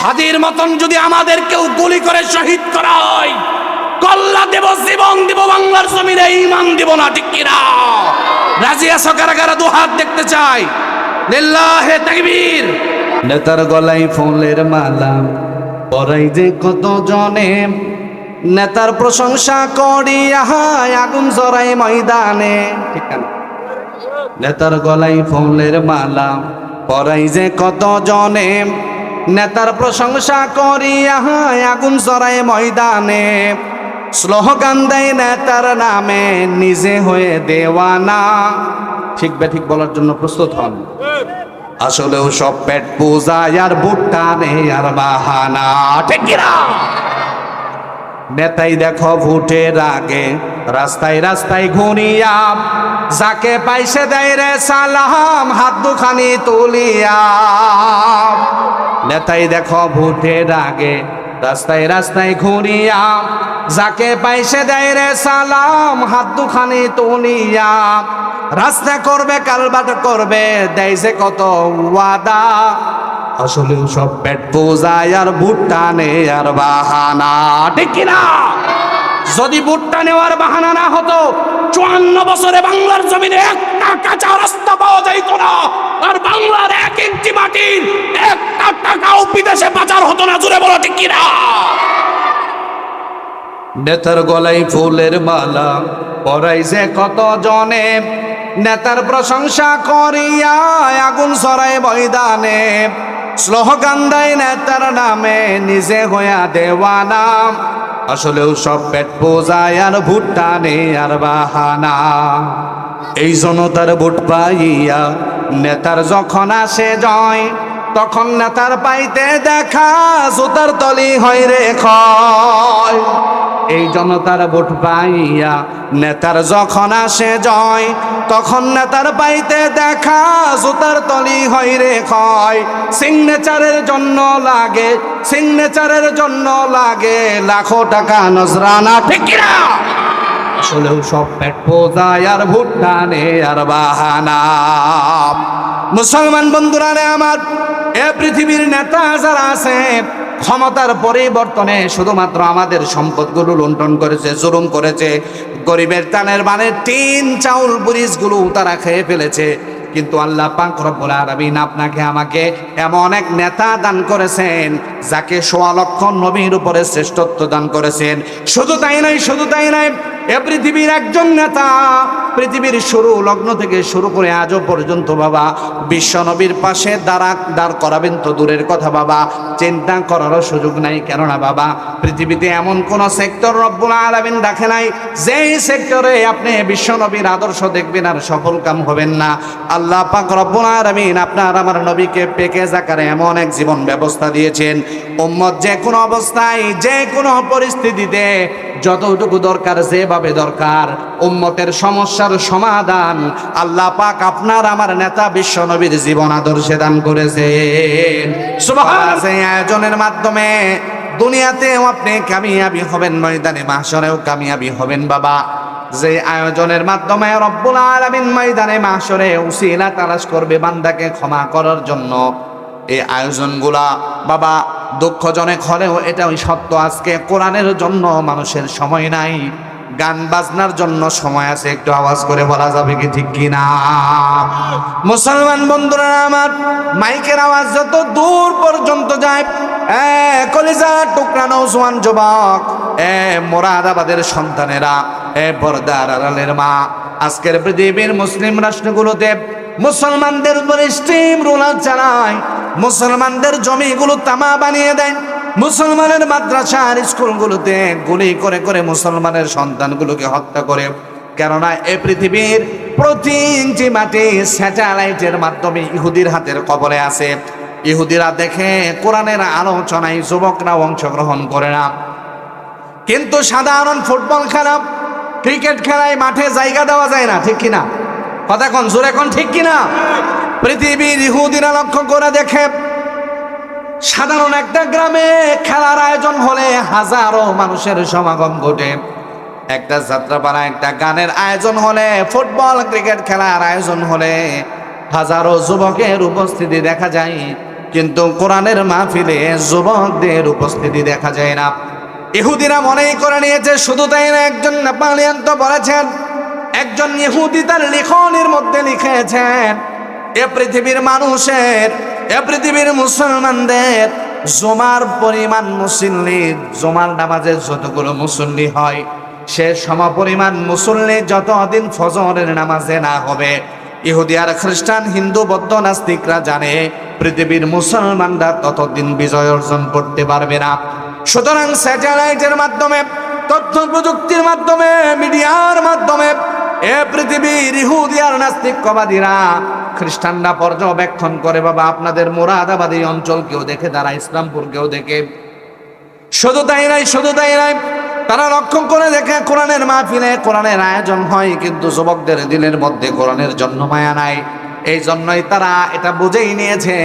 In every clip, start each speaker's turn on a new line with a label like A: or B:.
A: হাদির মতন যদি আমাদেরকেও গুলি করে শহীদ করা হয়, কল্লা দেব, জীবন দেব, বাংলার জমিনে ঈমান দেব না, ঠিক কিনা? রাজি আছো কারা কারা? দু হাত দেখতে চাই। লিল্লাহে তাকবীর।
B: নেতার গলায় ফুলের মালা পরাই যে কত জনে, নেতার প্রশংসা করিয়া আগুন জড়াই ময়দানে। ঠিক না? নেতার গলায় ফুলের মালা পরাই যে কত জনে, নেতার প্রশংসা করিয়া আগুন জড়াই ময়দানে। স্লোগান দেয় নেতার নামে, নিজে হয়ে দেওয়ানা। ঠিক বেঠিক বলার জন্য প্রস্তুত হন। আসলেও সব পেট পূজা আর ভুট্টা নেই আর বাহানা, ঠিক কিনা? নেতাই দেখো ভোটের আগে রাস্তায় রাস্তায় ঘুরিয়া, যাকে পাইছে দেয় রে সালাম হাত দুখানি তুলিয়া। নেতাই দেখো ভোটের আগে রাস্তায় রাস্তায় ঘুরিয়া, যাকে পাইছে দেয় রে সালাম হাত দুখানি তুলিয়া। রাস্তা করবে, কালবাট করবে, দেয় যে কত ওয়াদা। আসলেও সব পেট পূজায় আর ভুট্টা নেই আর বাহানা, ঠিক কিনা?
A: যদি ভুট্টা নেওয়ার বাহানা না হতো, 54 বছরে বাংলার জমিনে একটা কাঁচা রাস্তা পাওয়া যাইত না, আর বাংলার 1 ইঞ্চি মাটির একটা টাকাও বিদেশে পাচার হতো না। জুড়ে বলো, ঠিক কিনা?
B: নেতার গলায় ফুলের মালা পরাই যে কত জনে, নেতার প্রশংসা করিয়া আগুন ছড়ায় ময়দানে। স্লোগান দেয় নেতার নামে, নিজে হইয়া দেওয়ানা। আসলেও সব পেট পূজায় আর ভুট্টা নেই আর বাহানা। এই জনতার ভোট পাইয়া নেতার যখন আসে জয়, তখন নেতার পাইতে দেখা জুতার তলি হয় রে ক্ষয়। এই জনতার ভোট পাইয়া নেতার যখন আসে জয়, তখন নেতার পাইতে দেখা জুতার তলি হয় রে ক্ষয়। সিগনেচারের জন্য লাগে, সিগনেচারের জন্য লাগে লাখো টাকা নজরানা, ঠিক কিনা? আসলেও সব পেট পূজায় আর ভুট্টা নেই আর বাহানা। মুসলমান বন্ধুরা রে আমার, এ পৃথিবীর নেতা যারা আছে, ক্ষমতার পরিবর্তনে শুধুমাত্র আমাদের সম্পদগুলো লুণ্ঠন করেছে, জুলুম করেছে। গরিবের টানের মানে টিন চাউল বুরিজগুলো তারা খেয়ে ফেলেছে। কিন্তু আল্লাহ পাক রব্বুল আলামিন আপনাকে আমাকে এমন এক নেতা দান করেছেন, যাকে 1.25 লক্ষ নবীর উপরে শ্রেষ্ঠত্ব দান করেছেন। শুধু তাই নয়, শুধু তাই নয়, এ পৃথিবীর একজন নেতা, পৃথিবীর শুরু লগ্ন থেকে শুরু করে আজও পর্যন্ত বাবা বিশ্ব নবীর পাশে দাঁড় করাবেন তো দূরের কথা বাবা, চিন্তা করারও সুযোগ নাই। কেননা বাবা পৃথিবীতে এমন কোন সেক্টর রব্বুল আলামিন রাখে নাই যেই সেক্টরে আপনি বিশ্ব নবীর আদর্শ দেখবেন আর সফল কাম হবেন না। আল্লাহ পাক রব্বুল আলামিন আপনার আমার নবীকে প্যাকেজ আকারে এমন এক জীবন ব্যবস্থা দিয়েছেন, উম্মত যে কোনো অবস্থায় যে কোনো পরিস্থিতিতে যতটুকু দরকার, যেভাবে দরকার উম্মতের সমস্যার সমাধান আল্লাহ পাক আপনার আমার নেতা বিশ্ব নবীর জীবন আদর্শে দান করেছেন। সুবহানাল্লাহ। সেই আয়োজনের মাধ্যমে দুনিয়াতেও আপনি কামিয়াবি হবেন, ময়দানে মাহশরেও কামিয়াবি হবেন বাবা। যে আয়োজনের মাধ্যমে রব্বুল আলামিন ময়দানে মাহশরে উসিলা তালাশ করবে বান্দাকে ক্ষমা করার জন্য। এই আয়োজনগুলা বাবা দুঃখজনক হলেও এটা ওই সত্য। আজকে কোরআনের জন্য মানুষের সময় নাই, গান বাজনার জন্য সময় আছে। একটু আওয়াজ করে বলা যাবে কি ঠিক কিনা? মুসলমান বন্ধুরা আমার, মাইকের আওয়াজ যত দূর পর্যন্ত যায়, কলিজার টুকরা নওজোয়ান যুবক, মোরাদাবাদের সন্তানেরা, পর্দার আড়ালের মা, আজকের পৃথিবীর মুসলিম রাষ্ট্রগুলোতে মুসলমানদের উপর স্টিম রোলার চালায়, মুসলমানদের জমিগুলো তামা বানিয়ে দেয়, মুসলমানের মাদ্রাসার স্কুলগুলোতে গুলি করে করে মুসলমানের সন্তানগুলোকে হত্যা করে। কেননা এ পৃথিবীর প্রতি ইঞ্চি মাটি স্যাটেলাইটের মাধ্যমে ইহুদির হাতের কবলে আছে। ইহুদিরা দেখে কোরআনের আলোচনায় যুবকরা অংশগ্রহণ করে না, কিন্তু সাধারণ ফুটবল খেলা, ক্রিকেট খেলায় মাঠে জায়গা দেওয়া যায় না, ঠিক কিনা? কথা কোন জোরে কোন, ঠিক কিনা? পৃথিবীর ইহুদিরা লক্ষ্য করে দেখে, সাধারণ একটা গ্রামে খেলার আয়োজন হলে হাজারো মানুষের সমাগম ঘটে। একটা যাত্রাপালা, একটা গানের আয়োজন হলে, ফুটবল ক্রিকেট খেলার আয়োজন হলে হাজারো যুবকের উপস্থিতি দেখা যায়। কিন্তু কোরআনের মাহফিলে যুবকদের উপস্থিতি দেখা যায় না। ইহুদিরা মনেই করে নিয়েছে, শুধু তাই না, একজন নেপালিয়ান তো বলেছেন, একজন ইহুদি তার লিখনের মধ্যে লিখেছেন, এ পৃথিবীর মানুষের, এ পৃথিবীর মুসলমানদের জুমার পরিমাণ মুসল্লি, জুমার নামাজে যতগুলো মুসল্লি হয় সে সমপরিমাণ মুসল্লি যতদিন ফজরের নামাজে না হবে, ইহুদি আর খ্রিস্টান, হিন্দু, বৌদ্ধ, নাস্তিকরা জানে পৃথিবীর মুসলমানরা ততদিন বিজয় অর্জন করতে পারবে না। সুতরাং স্যাটেলাইটের মাধ্যমে, তথ্য প্রযুক্তির মাধ্যমে, মিডিয়ার মাধ্যমে এ পৃথিবীর ইহুদি আর নাস্তিকবাদীরা, খ্রিস্টানরা পর্যবেক্ষণ করে, বাবা আপনাদের মুরাদাবাদী অঞ্চলকেও দেখে, তারা ইসলামপুরকেও দেখে। শুধু তাই নাই, শুধু তাই নাই, তারা লক্ষ্য করে দেখে কোরআনের মাহফিলে কোরআনের আয়োজন হয়, কিন্তু যুবকদের দিলের মধ্যে কোরআনের জন্য মায়া নাই। এই জন্যই তারা এটা বুঝেই নিয়েছে,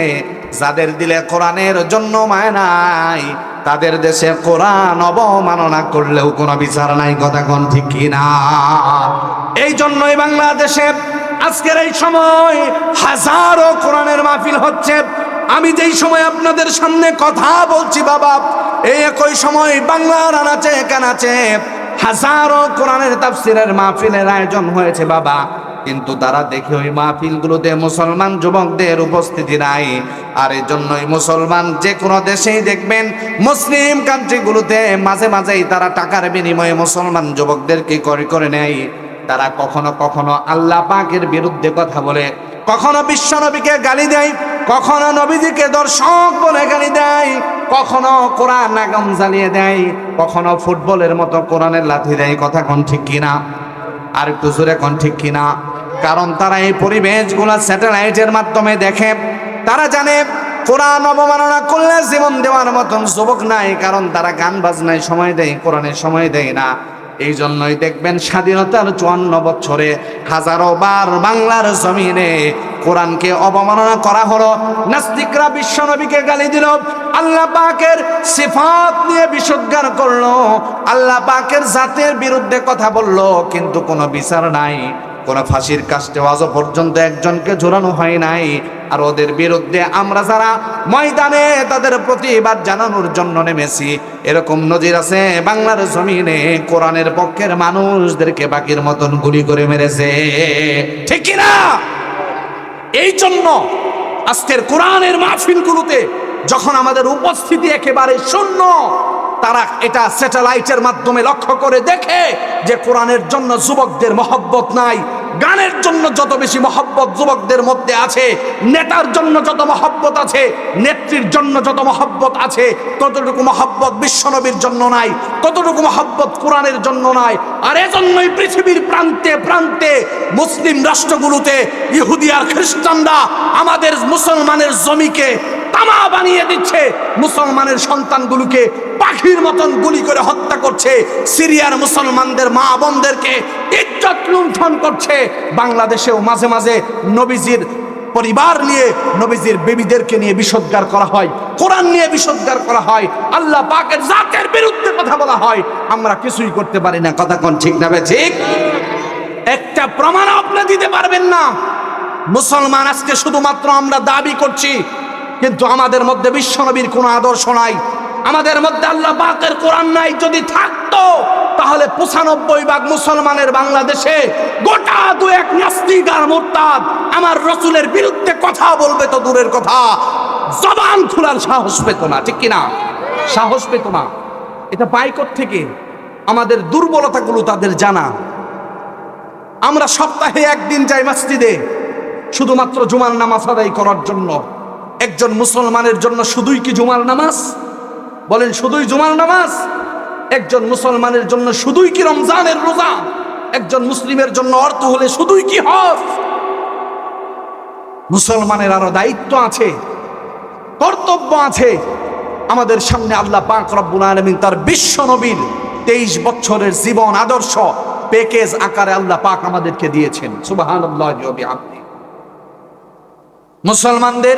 B: যাদের দিলে কোরআনের জন্য মায়া নাই তাদের দেশে কোরআন অবমাননা করলেও কোনো বিচার নাই। কথা কোন ঠিক কিনা? এই জন্যই বাংলাদেশে আজকের এই সময় হাজারো কোরআনের মাহফিল হচ্ছে। আমি যেই সময় আপনাদের সামনে কথা বলছি বাবা, এই একই সময় বাংলার আনাচে কানাচে হাজারো কোরআনের তাফসিরের মাহফিলের আয়োজন হয়েছে বাবা, কিন্তু তারা দেখে ওই মাহফিলগুলোতে মুসলমান যুবকদের উপস্থিতি নাই। আর এই জন্যই মুসলমান যে কোনো দেশেই দেখবেন, মুসলিম কান্ট্রিগুলোতে মাঝে মাঝেই তারা টাকার বিনিময়ে মুসলমান যুবকদেরকে করে করে নেয়। তারা কখনো কখনো আল্লাহ পাকের বিরুদ্ধে কথা বলে, কখনো বিশ্ব নবীকে গালি দেয়, কখনো নবীজিকে দর্শক বলে গালি দেয়, কখনো কোরআন আগুন জ্বালিয়ে দেয়, কখনো ফুটবলের মতো কোরআনের লাথি দেয়। কথা কোন ঠিক কিনা? আর একটু জোরে কোন ঠিক কিনা? কারণ তারা এই পরিবেশগুলো স্যাটেলাইটের মাধ্যমে দেখে। তারা জানে কোরআন অবমাননা করলে জীবন দেওয়ার মতন যুবক নাই, কারণ তারা গান বাজনায় সময় দেয়, কোরআনের সময় দেয় না। এই জন্যই দেখবেন স্বাধীনতার 54 বছরে হাজারো বার বাংলার জমিনে কোরআনকে অবমাননা করা হলো। নাস্তিকরা বিশ্বনবীকে গালি দিল, আল্লাহ পাকের সিফাত নিয়ে বিশুদ্ধার করলো, আল্লাহ পাকের জাতের বিরুদ্ধে কথা বললো, কিন্তু কোনো বিচার নাই, কোনো ফাঁসির কাস্টে আজও পর্যন্ত একজনকে ঝোলানো হয় নাই। আর ওদের বিরুদ্ধে আমরা যারা ময়দানে তাদের প্রতিবাদ জানানোর জন্য নেমেছি, এরকম নজির আছে বাংলার জমিনে কোরআনের পক্ষের মানুষদেরকে বাকির মতন গুলি করে মেরেছে। ঠিক কি না? এই জন্য আজকের কোরআনের মাহফিলগুলোতে যখন আমাদের উপস্থিতি একেবারে শূন্য, তারা এটা স্যাটেলাইটের মাধ্যমে লক্ষ্য করে দেখে যে কোরআনের জন্য যুবকদের মহব্বত নাই। গানের জন্য যত বেশি মহব্বত যুবকদের মধ্যে আছে, নেতার জন্য যত মহব্বত আছে, নেত্রীর জন্য যত মহব্বত আছে, ততটুকু মহব্বত বিশ্বনবীর জন্য নাই, ততটুকু মহব্বত কোরআনের জন্য নাই। আর এজন্যই পৃথিবীর প্রান্তে প্রান্তে মুসলিম রাষ্ট্রগুলোতে ইহুদি আর খ্রিস্টানরা আমাদের মুসলমানের জমিকে তামা বানিয়ে দিচ্ছে, মুসলমানের সন্তানগুলোকে পাখির মতন গুলি করে হত্যা করছে, সিরিয়ার মুসলমানদের মা বোনদেরকে ইজ্জত লুণ্ঠন করছে। বাংলাদেশেও মাঝে মাঝে নবীজির পরিবার নিয়ে, নবীজির বেবিদেরকে নিয়ে বিষোদ্গার করা হয়, কোরআন নিয়ে বিষোদ্গার করা হয়, আল্লাহ পাকের জাতের বিরুদ্ধে কথা বলা হয়। আমরা কিছুই করতে পারি না। কথা কোন ঠিক না? ঠিক। একটা প্রমাণ আপনি দিতে পারবেন না। মুসলমান আজকে শুধুমাত্র আমরা দাবি করছি, কিন্তু আমাদের মধ্যে বিশ্বনবীর কোনো আদর্শ নাই, আমাদের মধ্যে আল্লাহ পাকের কোরআন নাই। যদি থাকতো তাহলে 95% মুসলমানের বাংলাদেশে গোটা 2-1 নাস্তিক আর মুরতাদ আমার রসুলের বিরুদ্ধে কথা বলবে তো দূরের কথা, জবান খোলার সাহস পেত না। ঠিক কিনা? সাহস পেত না। এটা পায় থেকে আমাদের দুর্বলতাগুলো তাদের জানা। আমরা সপ্তাহে একদিন যাই মসজিদে শুধুমাত্র জুমার নামাজ আদায় করার জন্য। একজন মুসলমানের জন্য শুধুই কি জুমার নামাজ? বলেন, শুধুই জুমার নামাজ? একজন মুসলমানের জন্য শুধুই কি রমজানের রোজা? একজন মুসলিমের জন্য অর্থ হলে শুধুই কি হজ? মুসলমানের আরো দায়িত্ব আছে, কর্তব্য আছে। আমাদের সামনে আল্লাহ পাক রব্বুল আলামিন তার বিশ্ব নবীর 23 বছরের জীবন আদর্শ প্যাকেজ আকারে আল্লাহ পাক আমাদেরকে দিয়েছেন। সুবহানাল্লাহি ওয়া বিহামদিহি। মুসলমানদের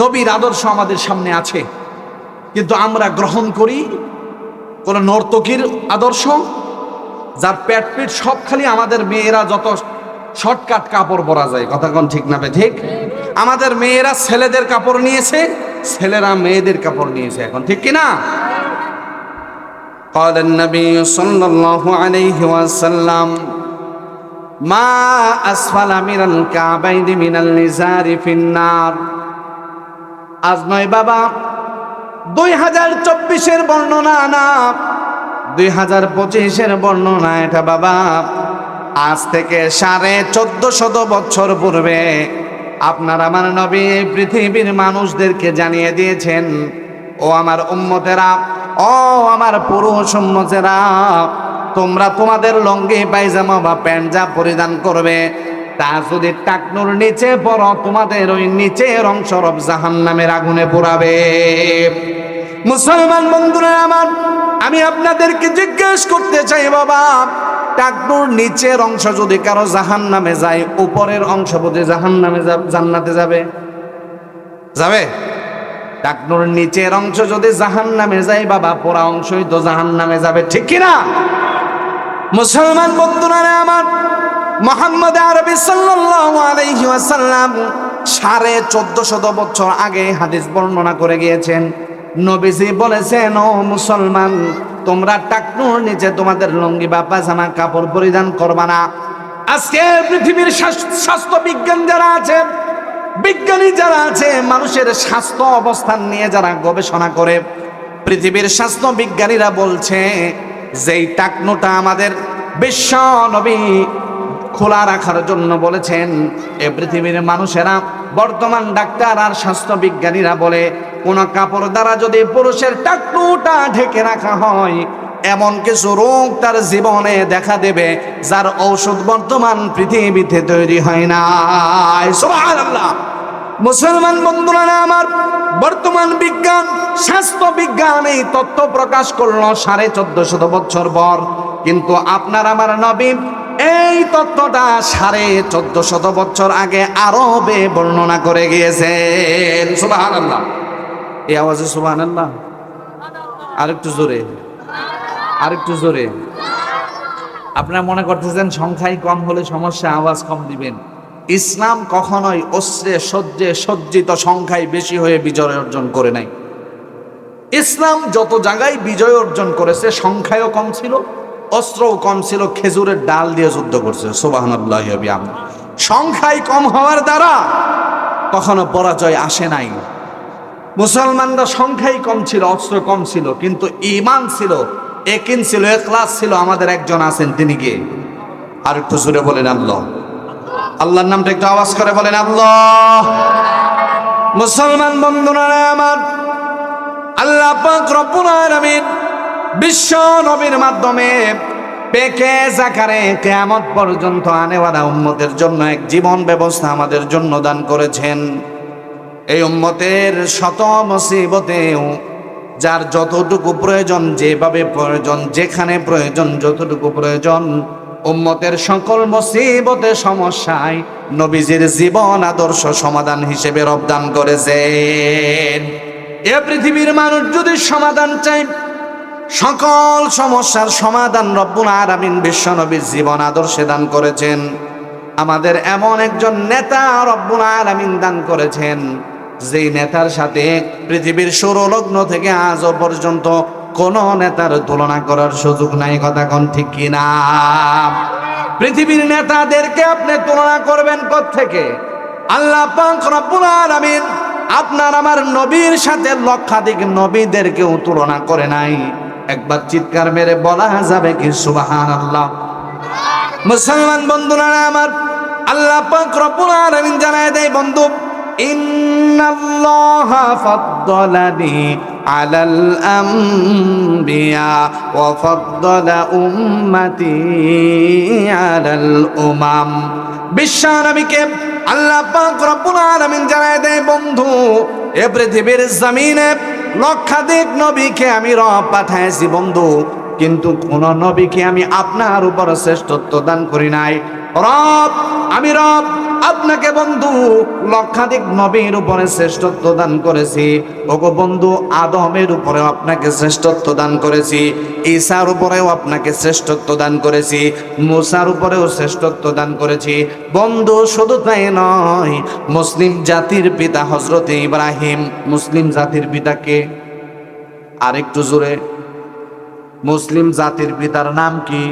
B: নবীর আদর্শ আমাদের সামনে আছে, কিন্তু আমরা গ্রহণ করি কোন নর্তকীর আদর্শ, যার পেট পিট সব খালি আমাদের মেয়েরা যত শর্টকাট কাপড় পরা যায়। কথা কোন ঠিক না? ঠিক। আমাদের মেয়েরা ছেলেদের কাপড় নিয়েছে, ছেলেরা মেয়েদের কাপড় নিয়েছে এখন, ঠিক কি না? قال النبي صلى الله عليه وسلم ما أسفل من الكعبين من الإزار في النار। আজ নয় বাবা, 2024-এর বর্ণনা না, 2025-এর বর্ণনা এটা বাবা। আজ থেকে 1450 বছর পূর্বে আপনার আমার নবী পৃথিবীর মানুষদেরকে জানিয়ে দিয়েছেন, ও আমার উম্মতেরা, ও আমার পুরুষ উম্মতেরা, তোমরা তোমাদের লঙ্গি পায়জামা বা প্যান্ট যা পরিধান করবে তা যদি টাকনুর নিচে পড়ো, তোমাদের ওই নিচের অংশ রব জাহান্নামের আগুনে পোড়াবে। মুসলমান বন্ধুরা আমার, আমি আপনাদেরকে জিজ্ঞেস করতে চাই বাবা, টাকনুর নিচের অংশ যদি কারো জাহান্নামে যায়, উপরের অংশ বোধে জাহান্নামে জান্নাতে যাবে? যাবে? টাকনুর নিচের অংশ যদি জাহান্নামে যায় বাবা, পোড়া অংশই তো জাহান্নামে যাবে, ঠিক কি না? মুসলমান বন্ধুরা আমার, মুহাম্মদ আরবি সাল্লাল্লাহু আলাইহি ওয়াসাল্লাম 1450 বছর আগে হাদিস বর্ণনা করে গিয়েছেন। নবীজি বলেছেন, ও মুসলমান, তোমরা টাকনুর নিচে তোমাদের লুঙ্গি বা পায়জামা কাপড় পরিধান করবা না। আজকে পৃথিবীর স্বাস্থ্য বিজ্ঞান যারা আছে, বিজ্ঞানী যারা আছে, মানুষের স্বাস্থ্য অবস্থান নিয়ে যারা গবেষণা করে, পৃথিবীর স্বাস্থ্য বিজ্ঞানীরা বলছে যেই টাকনুটা আমাদের বিশ্ব নবী খোলা রাখার জন্য বলেছেন, এ পৃথিবীর মানুষেরা, বর্তমান ডাক্তার আর স্বাস্থ্য বিজ্ঞানীরা বলে, কোন কাপড় দ্বারা যদি পুরুষের টাকনুটা ঢেকে রাখা হয়, এমন কিছু রোগ তার জীবনে দেখা দেবে যার ঔষধ বর্তমান পৃথিবীতে তৈরি হয় না। সুবহানাল্লাহ। মুসলমান বন্ধুরা আমার, বর্তমান বিজ্ঞান, স্বাস্থ্য বিজ্ঞান এই তথ্য প্রকাশ করলো 1450 বছর পর, কিন্তু আপনার আমার নবী এই তথ্যটা 1450 বছর আগে আরবে বর্ণনা করে গিয়েছেন। সুবহানাল্লাহ। এই আওয়াজে সুবহানাল্লাহ, আরেকটু জোরে, আরেকটু জোরে। আপনারা মনে করতেছেন সংখ্যায় কম হলে সমস্যা, আওয়াজ কম দিবেন। ইসলাম কখনোই অস্ত্রে সজ্জে সজ্জিত সংখ্যায় বেশি হয়ে বিজয় অর্জন করে নাই। ইসলাম যত জায়গায় বিজয় অর্জন করেছে সংখ্যায়ও কম ছিল, অস্ত্রও কম ছিল, খেজুরের ডাল দিয়ে যুদ্ধ করছে। সুবহানাল্লাহ। সংখ্যায় কম হওয়ার দ্বারা কখনো পরাজয় আসে নাই। মুসলমানরা সংখ্যায় কম ছিল, অস্ত্র কম ছিল, কিন্তু ঈমান ছিল, ইয়াকিন ছিল, ইখলাস ছিল। আমাদের একজন আছেন, তিনি কে? আর একটু জোরে বলেন আল্লাহ। আল্লাহর নামটা একটু আওয়াজ করে বলেন আল্লাহ। মুসলমান বন্ধুরা আমার, আল্লাহ পাক রব্বুল আলামিন বিশ্ব নবীর মাধ্যমে পেকে জাকারে কিয়ামত পর্যন্ত আনেওয়ালা উম্মতের জন্য এক জীবন ব্যবস্থা আমাদের জন্য দান করেছেন। এই উম্মতের শত মুসিবতেও যার যতটুকু প্রয়োজন, যেভাবে প্রয়োজন, যেখানে প্রয়োজন, যতটুকু প্রয়োজন, উম্মতের সকল মুসিবতে সমস্যায় নবীজির জীবন আদর্শ সমাধান হিসেবে রবদান করেছেন। এ পৃথিবীর মানুষ যদি সমাধান চায়, সকল সমস্যার সমাধান রব্বুল আলামিন বিশ্ব নবীর জীবন আদর্শে দান করেছেন। আমাদের এমন একজন নেতা রব্বুল আলামিন দান করেছেন, যেই নেতার সাথে পৃথিবীর সৌরলগ্ন থেকে আজও পর্যন্ত কোন নেতার তুলনা করার সুযোগ নাই। কথা কোন ঠিক কিনা? পৃথিবীর নেতাদেরকে আপনি তুলনা করবেন কোত্থেকে? আল্লাহ পাক রব্বুল আলামিন আপনার আমার নবীর সাথে লক্ষাধিক নবীদেরকেও তুলনা করে নাই। একবার চিৎকার মেরে বলা যাবে কি সুবহানাল্লাহ? মুসলমান বন্ধুরা আমার, আল্লাহ পাক রব্বুল আলামিন জানায় দেয়, বন্ধু, ইন্নাল্লাহা ফাদ্দালানি আলাল আম্বিয়া ওয়া ফাদ্দালা উম্মতি আলাল উমাম। বিশ্ব নবীকে আল্লাহ পাক রব্বুল আলামিন জানায় দেয়, বন্ধু, এ পৃথিবীর জমিনে লক্ষাধিক নবীকে আমি রব পাঠাইছি বন্ধু, কিন্তু কোন নবীকে আমি আপনার উপর শ্রেষ্ঠত্ব দান করি নাই। রব, আমি রব আপনাকে বন্ধু লক্ষাধিক নবীর উপরে শ্রেষ্ঠত্ব দান করেছি। ওগো বন্ধু আদমের উপরেও আপনাকে শ্রেষ্ঠত্ব দান করেছি, ঈসার উপরেও আপনাকে শ্রেষ্ঠত্ব দান করেছি, মুসার উপরেও শ্রেষ্ঠত্ব দান করেছি। বন্ধু শুধু তাই নয়, মুসলিম জাতির পিতা হযরত ইব্রাহিম, মুসলিম জাতির পিতাকে আরেকটু জোরে, মুসলিম জাতির পিতার নাম কি?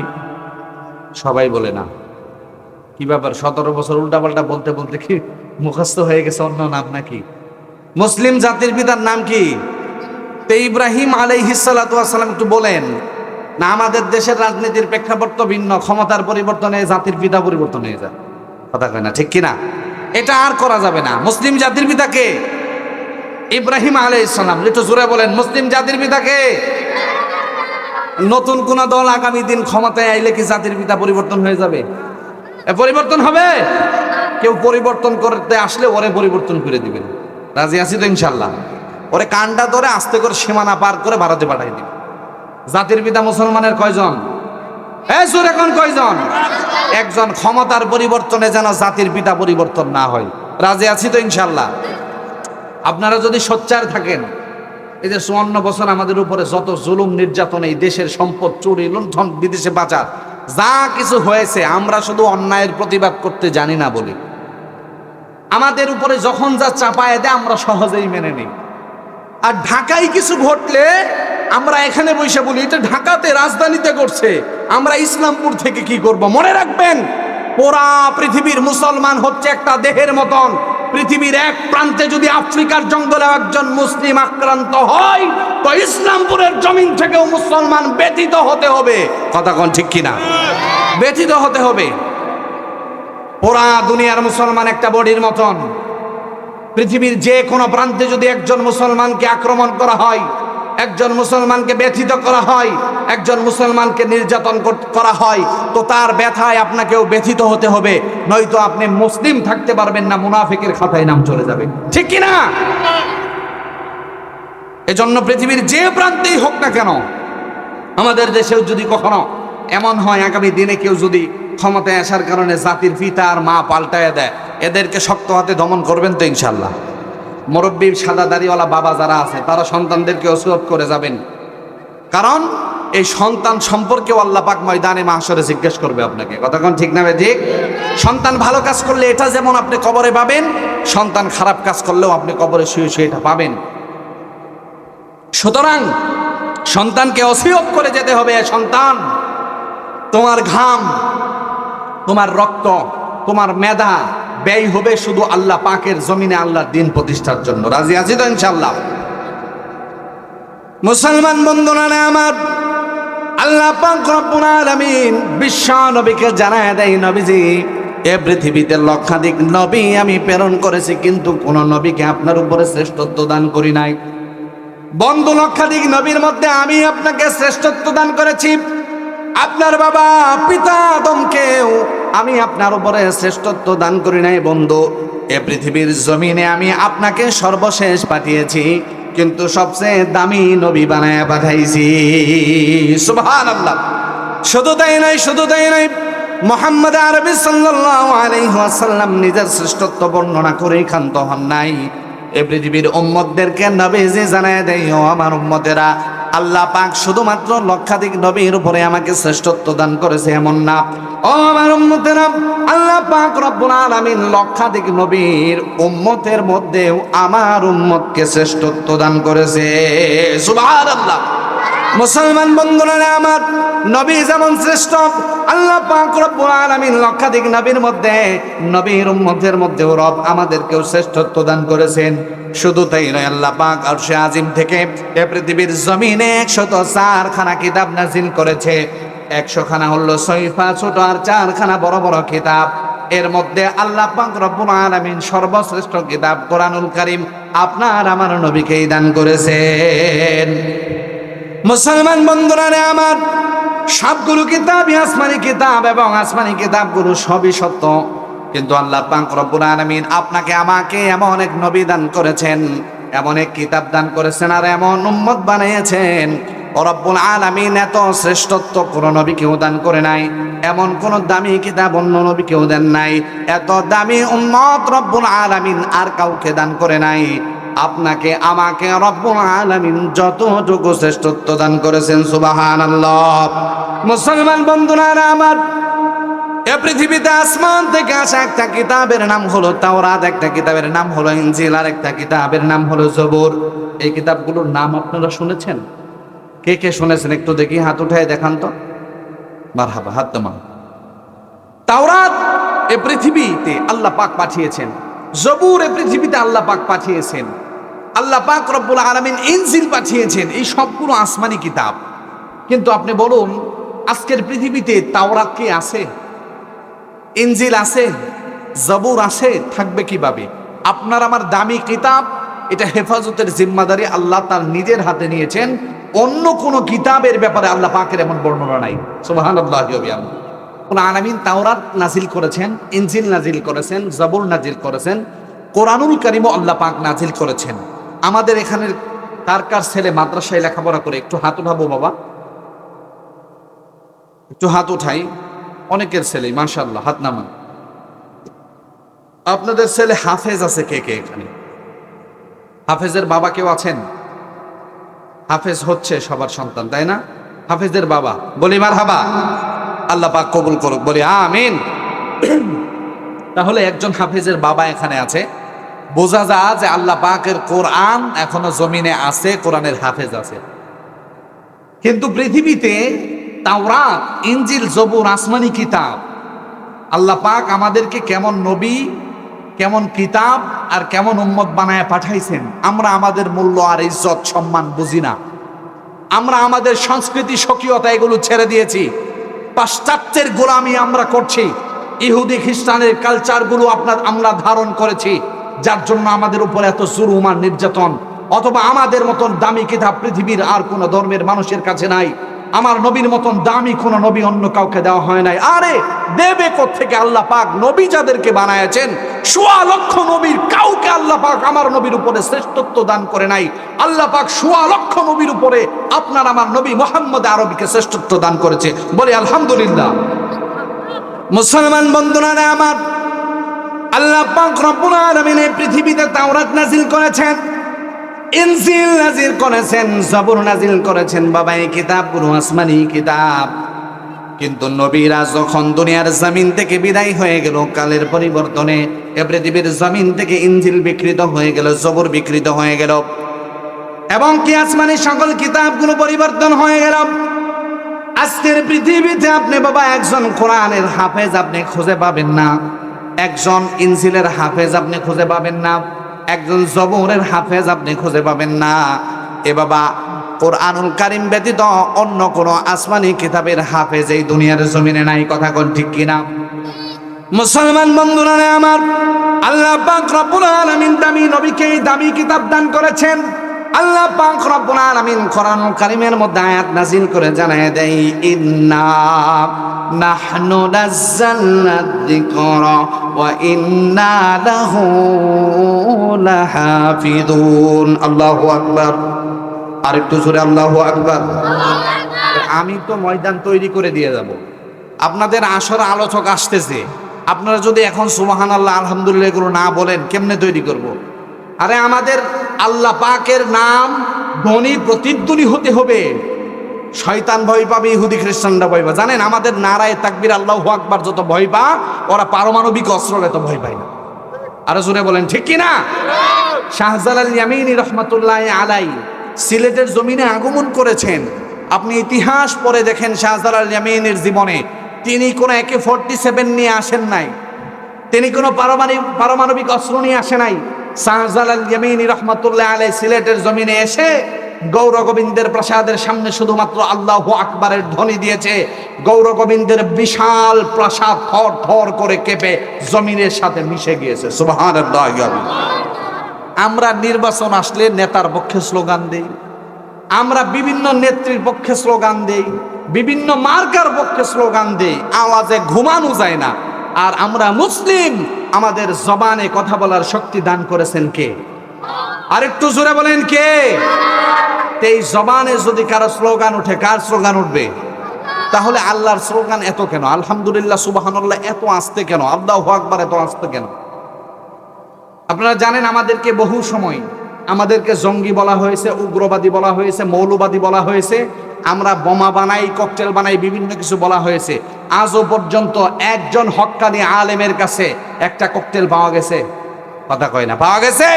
B: সবাই বলে না। কি ব্যাপার, 17 বছর উল্টাপাল্টা বলতে বলতে কি মুখস্থ হয়ে গেছে অন্য নাম নাকি? মুসলিম জাতির পিতার নাম কি? তে ইব্রাহিম আলাইহিস সালাতু ওয়াস সালাম একটু বলেন না। আমাদের দেশের রাজনীতির প্রেক্ষাপট তো ভিন্ন, ক্ষমতার পরিবর্তনে জাতির পিতা পরিবর্তন হয়ে যায়, কথা কয় না, ঠিক কিনা? এটা আর করা যাবে না। মুসলিম জাতির পিতাকে ইব্রাহিম আলাইহিস সালাম। একটু জোরে বলেন, মুসলিম জাতির পিতাকে। নতুন কোন দল আগামী দিন ক্ষমতায় আইলে কি জাতির পিতা পরিবর্তন হয়ে যাবে? পরিবর্তন হবে? কেউ পরিবর্তন করতে আসলে ওরে পরিবর্তন করে দিবেন। রাজি আছি তো ইনশাল্লাহ? ওরে কান্ডা ধরে আস্তে করে সীমানা পার করে ভারতে পাঠাই দিবেন। জাতির পিতা মুসলমানের কয়জন? এখন কয়জন? একজন। ক্ষমতার পরিবর্তনে যেন জাতির পিতা পরিবর্তন না হয়। রাজি আছি তো ইনশাল্লাহ? আপনারা যদি সোচ্চার থাকেন, এই যে 54 বছর আমাদের উপরে যত জুলুম নির্যাতন, এই দেশের সম্পদ চুরি লুণ্ঠন, বিদেশে পাচার, যা কিছু হয়েছে, আমরা শুধু অন্যায়ের প্রতিবাদ করতে জানি না বলি। আমাদের উপরে যখন যা চাপায় দেয় আমরা সহজেই মেনে নিই। আর ঢাকায় কিছু ঘটলে আমরা এখানে বসে বলি এটা ঢাকাতে, রাজধানীতে করছে, আমরা ইসলামপুর থেকে কি করব? মনে রাখবেন, পুরা পৃথিবীর মুসলমান হচ্ছে একটা দেহের মতন। পৃথিবীর এক প্রান্তে যদি আফ্রিকার জঙ্গলে একজন মুসলিম আক্রান্ত হয়, তো ইসলামপুরের জমিন থেকেও মুসলমান ব্যথিত হতে হবে। কথা কোন ঠিক কিনা? ব্যথিত হতে হবে। পুরা দুনিয়ার মুসলমান একটা বডির মতন। পৃথিবীর যে কোনো প্রান্তে যদি একজন মুসলমানকে আক্রমণ করা হয়, একজন মুসলমানকে ব্যথিত করা হয়, একজন মুসলমানকে নির্যাতন করা হয়, তো তার ব্যথায় আপনাকেও ব্যথিত হতে হবে, নয়তো আপনি মুসলিম থাকতে পারবেন না, মুনাফিকের খাতায় নাম চলে যাবে, ঠিক কি না? এজন্য পৃথিবীর যে প্রান্তেই হোক না কেন, আমাদের দেশেও যদি কখনো এমন হয় আগামী দিনে কেউ যদি ক্ষমতায় আসার কারণে জাতির পিতা আর মা পাল্টায় দেয়, এদেরকে শক্ত হাতে দমন করবেন তো ইনশাল্লাহ? মুরব্বী সাদা দাড়িওয়ালা বাবা যারা আছে তারা সন্তানদেরকে ওসিয়ত করে যাবেন, কারণ এই সন্তান সম্পর্কেও আল্লাহ পাক ময়দানে মাহশরে জিজ্ঞেস করবে আপনাকে। কথা কোন ঠিক না ঠিক? সন্তান ভালো কাজ করলে এটা যেমন আপনি কবরে পাবেন, সন্তান খারাপ কাজ করলেও আপনি কবরে শুয়ে শুয়ে এটা পাবেন। সুতরাং সন্তানকে ওসিয়ত করে যেতে হবে, সন্তান তোমার ঘাম, তোমার রক্ত, তোমার মেধা ব্যয় হবে শুধু আল্লাহ পাকের জমিনে আল্লাহর দ্বীন প্রতিষ্ঠার জন্য। রাজি আছি তো ইনশাআল্লাহ? মুসলমান বন্ধুরা আমার, আল্লাহ পাক রব্বুল আলামিন বিশ্ব নবীকে জানায় দেয়, নবীজি এ পৃথিবীতে লক্ষাধিক নবী আমি প্রেরণ করেছি, কিন্তু কোন নবীকে আপনার উপরে শ্রেষ্ঠত্ব দান করি নাই। বন্ধু, লক্ষাধিক নবীর মধ্যে আমি আপনাকে শ্রেষ্ঠত্ব দান করেছি। আপনার বাবা পিতা আদমকেও আমি আপনার উপরে শ্রেষ্ঠত্ব দান করি নাই। বন্ধু, এ পৃথিবীর জমিনে আমি আপনাকে সর্বশেষ পাঠিয়েছি, কিন্তু সবচেয়ে দামি নবী বানায় পাঠাইছি। সুবহানাল্লাহ। শুধু তাই নয়, মুহাম্মদ আরবি সাল্লাল্লাহু আলাইহি ওয়াসাল্লাম নিজের শ্রেষ্ঠত্ব বর্ণনা করে ক্ষান্ত হন নাই। এ পৃথিবীর উম্মতদেরকে নবীজি জানায় দেয়, ও আমার উম্মতেরা, আল্লাহ পাক শুধুমাত্র লক্ষাধিক নবীর উপরে আমাকে শ্রেষ্ঠত্ব দান করেছে এমন না, ও আমার উম্মতেরা, আল্লাহ পাক রব্বুল আলামিন লক্ষাধিক নবীর উম্মতের মধ্যেও আমার উম্মতকে শ্রেষ্ঠত্ব দান করেছে। সুবহানাল্লাহ। মুসলমান বন্ধুরা আমার, নবী যেমন শ্রেষ্ঠ, আল্লাহ পাক রব্বুল আলামিন লক্ষাধিক নবীর মধ্যে, নবীর উম্মতের মধ্যেও রব আমাদেরকেও শ্রেষ্ঠত্ব দান করেছেন। শুধু তাই নয়, আল্লাহ পাক আরশে আজিম থেকে এ পৃথিবীর জমিনে 104 খানা কিতাব নাজিল করেছে। 100 খানা হলো সহিফা ছোট, আর 4 খানা বড় বড় কিতাব। এর মধ্যে আল্লাহ পাক রব্বুল আলামিন সর্বশ্রেষ্ঠ কিতাব কোরআনুল কারীম আপনার আমার নবীকেই দান করেছেন। মুসলমান বন্ধুরা আমার, সবগুলো কিতাবই আসমানি কিতাব, এবং আসমানি কিতাবগুলো সবই সত্য, কিন্তু আল্লাহ পাক রব্বুল আলামিন আপনাকে আমাকে এমন এক নবী দান করেছেন, এমন এক কিতাব দান করেছেন, আর এমন উম্মত বানিয়েছেন রব্বুল আলামিন এত শ্রেষ্ঠত্ব কোন নবীকেও দান করে নাই, এমন কোন দামি কিতাব অন্য নবীকেও দেন নাই, এত দামি উম্মত রব্বুল আলামিন আর কাউকে দান করে নাই। আপনাকে আমাকে রব্বুল আলামিন যতটুকু শ্রেষ্ঠত্ব দান করেছেন, সুবহানাল্লাহ। মুসলমান বন্ধুরা আমার, এ পৃথিবীতে আসমান থেকে আসা একটা কিতাবের নাম হলো তাওরাত, একটা কিতাবের নাম হলো ইনজিল, আর একটা কিতাবের নাম হলো জবুর। এই কিতাবগুলোর নাম আপনারা শুনেছেন? কে কে শুনেছেন একটু দেখি, হাত উঠায় দেখান তো। মারহাবা, হাত নামান। তাওরাত এ পৃথিবীতে আল্লাহ পাক পাঠিয়েছেন, জবুর এ পৃথিবীতে আল্লাহ পাক পাঠিয়েছেন, আল্লাহ পাক রব্বুল আলামিন ইনজিল পাঠিয়েছেন। এই সবগুলো আসমানি কিতাব। কিন্তু আপনি বলুন, আজকের পৃথিবীতে তাওরাত কি আছে? ইনজিল আছে? জবুর আছে? থাকবে কিভাবে? আপনার আমার দামি কিতাব, এটা হেফাজতের জিম্মাদারি আল্লাহ তার নিজের হাতে নিয়েছেন। অন্য কোন কিতাবের ব্যাপারে আল্লাহ পাকের এমন বর্ণনা নাই। সুবহানাল্লাহি ওয়া বিহামদিহি। কোন আলামিন তাওরাত নাজিল করেছেন, ইনজিল নাজিল করেছেন, জবুর নাজিল করেছেন, কোরআনুল কারীমও আল্লাহ পাক নাজিল করেছেন। আমাদের এখানের কার কার ছেলে মাদ্রাসায় লেখাপড়া করে? একটু হাত উঠাবো বাবা, একটু হাত উঠাই। অনেকের ছেলে, মাশাআল্লাহ, হাত নামান। আপনাদের ছেলে হাফেজ আছে কে কে এখানে? হাফেজের বাবা কেউ আছেন? হাফেজ হচ্ছে সবার সন্তান, তাই না? হাফেজের বাবা বলি মারহাবা, আল্লাহ পাক কবুল করুক, বলি আমিন। তাহলে একজন হাফেজের বাবা এখানে আছে, বোঝা যায় যে আল্লাহ পাকের কোরআন এখনো জমিনে আছে, কোরআনের হাফেজ আছে। কিন্তু পৃথিবীতে তাওরাত, ইনজিল, জবুর আসমানি কিতাব, আল্লাহ পাক আমাদেরকে কেমন নবী, কেমন কিতাব আর কেমন উম্মত বানায় পাঠাইছেন, আমরা আমাদের মূল্য আর ইজ্জত সম্মান বুঝি না। আমরা আমাদের সংস্কৃতি স্বকীয়তা এগুলো ছেড়ে দিয়েছি, পাশ্চাত্যের গোলামি আমরা করছি, ইহুদি খ্রিস্টানের কালচারগুলো আমরা ধারণ করেছি, যার জন্য আমাদের উপর এত জুলুম আর নির্যাতন। অথবা আমাদের মতন দামি কিতাব পৃথিবীর আর কোন ধর্মের মানুষের কাছে নাই, আমার নবীর মতন দামি কোন নবী অন্য কাউকে দেওয়া হয় নাই। আরে দেবে কোত্থেকে? আল্লাহ পাক নবী যাদেরকে বানায়াছেন, ১০০ লক্ষ নবীর কাউকে আল্লাহ পাক আমার নবীর উপরে শ্রেষ্ঠত্ব দান করে নাই। আল্লাহ পাক ১০০ লক্ষ নবীর উপরে আপনার আমার নবী মুহাম্মদ আরবীকে শ্রেষ্ঠত্ব দান করেছে, বলি আলহামদুলিল্লাহ। মুসলমান বন্ধুরা আমার, আল্লাহ পাক রব্বুল আলামিন এই পৃথিবীতে তাওরাত নাজিল করেছেন, ইনজিল নাজিল করেছেন, জবুর নাজিল করেছেন। বাবা, এই কিতাবগুলো আসমানি কিতাব। কিন্তু নবীরা যখন দুনিয়ার জমিন থেকে বিদায় হয়ে গেল, কালের পরিবর্তনে এ পৃথিবীর জমিন থেকে ইনজিল বিকৃত হয়ে গেল, জবুর বিকৃত হয়ে গেল, এবং কি আসমানি সকল কিতাবগুলো পরিবর্তন হয়ে গেল। আজকের পৃথিবীতে আপনি বাবা একজন কোরআনের হাফেজ আপনি খুঁজে পাবেন না, একজন ইনজিলের হাফেজ আপনি খুঁজে পাবেন না, একজন জবুরের হাফেজ আপনি খুঁজে পাবেন না। এ বাবা, কোরআনুল কারীম ব্যতীত অন্য কোন আসমানি কিতাবের হাফেজ এই দুনিয়ার জমিনে নাই। কথা কোন ঠিক কিনা? মুসলমান বন্ধুরা আমার, আল্লাহ পাক রব্বুল আলামিন দামি নবীকে দামি কিতাব দান করেছেন। আল্লাহ পাক রব্বুল আলামিন কোরআনুল কারীমের মধ্যে আয়াত নাযিল করে জানায় দেয়, ইন্না নাহনু নাযালনা যিকরা ওয়া ইন্না লাহু লাহাফিজুন। আল্লাহু আকবার। আরেকটু জোরে আল্লাহু আকবার। আমি তো ময়দান তৈরি করে দিয়ে যাব, আপনাদের আসর আলোচক আসতেছে, আপনারা যদি এখন সুবহানাল্লাহ আলহামদুলিল্লাহ এগুলো না বলেন কেমনে তৈরি করব? আরে আমাদের আল্লাহ পাকের নাম ধ্বনি প্রতিধ্বনি হতে হবে। শয়তান ভয় পাবে, ইহুদি খ্রিস্টানরা ভয় পাবে। জানেন আমাদের নারায়ে তাকবীর আল্লাহু আকবার যত ভয় পা, ওরা পারমাণবিক অস্ত্রের এত ভয় পায় না। আরো জোরে বলেন ঠিক কিনা? শাহজালাল ইয়ামিনী রহমাতুল্লাহি আলাইহি সিলেটের জমিনে আগমন করেছেন। আপনি ইতিহাস পড়ে দেখেন শাহজালাল ইয়ামিনীর জীবনে তিনি কোনো AK-47 নিয়ে আসেন নাই, তিনি কোনো পারমাণবিক অস্ত্র নিয়ে আসে নাই। শাহজালাল ইয়ামিনী রহমাতুল্লাহি আলাইহি সিলেটের জমিনে এসে গৌর গোবিন্দের প্রাসাদের সামনে শুধুমাত্র আল্লাহু আকবারের ধ্বনি দিয়েছে। গৌর গোবিন্দের বিশাল প্রাসাদ থর থর করে কেঁপে জমিনের সাথে মিশে গিয়েছে। সুবহানাল্লাহ। আমরা নির্বাচন আসলে নেতার পক্ষে স্লোগান দেই, আমরা বিভিন্ন নেত্রীর পক্ষে স্লোগান দেই, বিভিন্ন মার্কার পক্ষে স্লোগান দেই, আওয়াজে ঘুমানো যায় না। আর আমরা মুসলিম, আমাদের জবানে কথা বলার শক্তি দান করেছেন কে? আরেকটু জোরে বলেন কে? এই জবানে যদি কারো স্লোগান উঠে, কার স্লোগান উঠবে? তাহলে আল্লাহর স্লোগান এত কেন? আলহামদুলিল্লাহ, সুবহানাল্লাহ এত আস্তে কেন? আল্লাহু আকবার এত আস্তে কেন? আপনারা জানেন আমাদেরকে বহু সময় আমাদেরকে জঙ্গি বলা হয়েছে, উগ্রবাদী বলা হয়েছে, মৌলবাদী বলা হয়েছে, আমরা বোমা বানাই, ককটেল বানাই, বিভিন্ন কিছু বলা হয়েছে। আজও পর্যন্ত একজন হক্কানি আলেমের কাছে একটা ককটেল পাওয়া গেছে? কথা কয় না, পাওয়া গেছে?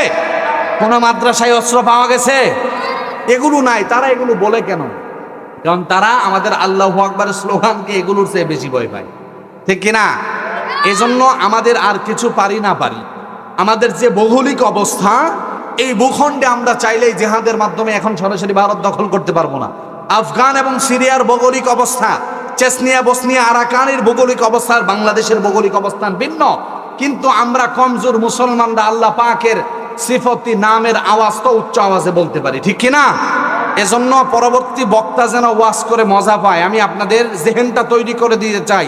B: কোন মাদ্রাসায় অস্ত্র পাওয়া গেছে? এগুলো নাই। তারা এগুলো বলে কেন? কারণ তারা আমাদের আল্লাহু আকবারের স্লোগানকে এগুলোর চেয়ে বেশি ভয় পায়, ঠিক কিনা? এজন্য আমাদের আর কিছু পারি না পারি, আমাদের যে ভৌগোলিক অবস্থা, এই ভূখণ্ডে আমরা চাইলেই জেহাদের মাধ্যমে এখন সরাসরি ভারত দখল করতে পারবো না। আফগান এবং সিরিয়ার ভৌগোলিক অবস্থা, চেচনিয়া, বসনিয়া, আরাকানের ভৌগোলিক অবস্থা আর বাংলাদেশের ভৌগোলিক অবস্থান ভিন্ন। কিন্তু আমরা কমজোর মুসলমানরা আল্লাহ পাকের সিফতি নামের আওয়াজ তো উচ্চ আওয়াজে বলতে পারি, ঠিক কিনা? এজন্য পরবর্তী বক্তা যেন ওয়াজ করে মজা পায়, আমি আপনাদের জেহেনটা তৈরি করে দিতে চাই।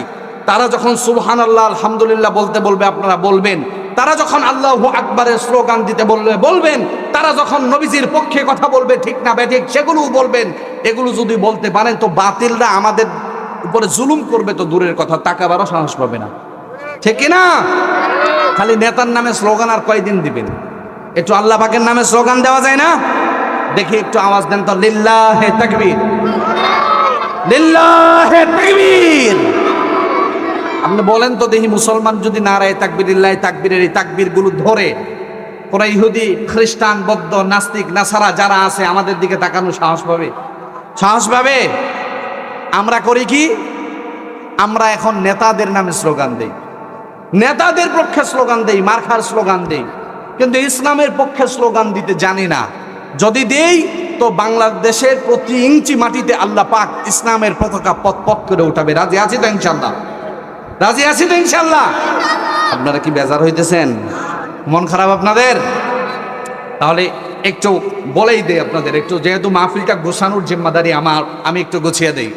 B: তারা যখন সুবহানাল্লাহ, আলহামদুলিল্লাহ বলতে বলবে, আপনারা বলবেন। তারা যখন আল্লাহু আকবারের স্লোগান দিতে বলবে, বলবেন। তারা যখন নবীজির পক্ষে কথা বলবে, ঠিক না বেঠিক, সেগুলোও বলবেন। এগুলো যদি বলতে পারেন তো বাতিলরা আমাদের উপরে জুলুম করবে তো দূরের কথা, তাকাবারও সাহস পাবে না, ঠিক কিনা? খালি নেতার নামে স্লোগান আর কয়দিন দিবেন? একটু আল্লাহ পাকের নামে স্লোগান দেওয়া যায় না? দেখি একটু আওয়াজ দেন তো, লিল্লাহে তাকবীর, লিল্লাহে তাকবীর। আপনি বলেন তো দেখি, মুসলমান যদি নারায়ে তাকবীর, লিল্লাহে তাকবীরের এই তাকবীর গুলো ধরে কোন ইহুদি, খ্রিস্টান, বৌদ্ধ, নাস্তিক, নাসারা যারা আছে আমাদের দিকে তাকানো সাহস পাবে? সাহস পাবে? আমরা করি কি? আমরা এখন নেতাদের নামে স্লোগান দেই, নেতাদের পক্ষে স্লোগান দেই, মার্কার স্লোগান দেই, কিন্তু ইসলামের পক্ষে স্লোগান দিতে জানি না। যদি দেই তো বাংলাদেশের প্রতি ইঞ্চি মাটিতে আল্লাহ পাক ইসলামের পতাকা পথ পথ করে উঠাবে। রাজি আছি তো ইনশাল্লাহ? রাজি আছি তো ইনশাল্লাহ? আপনারা কি বেজার হইতেছেন? মন খারাপ আপনাদের? তাহলে একটু বলেই দেই আপনাদের, একটু যেহেতু মাহফিলটা গোছানোর জিম্মাদারি আমার, আমি একটু গুছিয়ে দেই।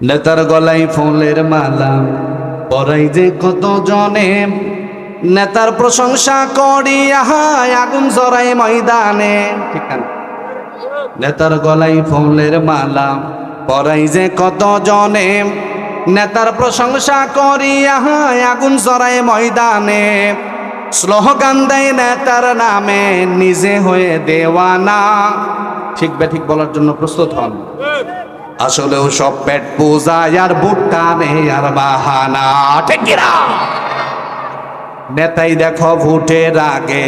B: নেতার গলায় ফুলের মালা পরাই যে কত জনে, নেতার প্রশংসা করিয়া আগুন জড়াই ময়দানে, ঠিক না? নেতার গলায় ফুলের মালা পরাই যে কত জনে, নেতার প্রশংসা করিয়া আগুন জড়াই ময়দানে, স্লোগান দেয় নেতার নামে নিজে হয়ে দেওয়ানা। ঠিক বেঠিক বলার জন্য প্রস্তুত হন। আসলেও সব পেট পূজা আর ভুট্টা নেই আর বাহানা, ঠিক কিনা? নেতাই দেখো ভোটের আগে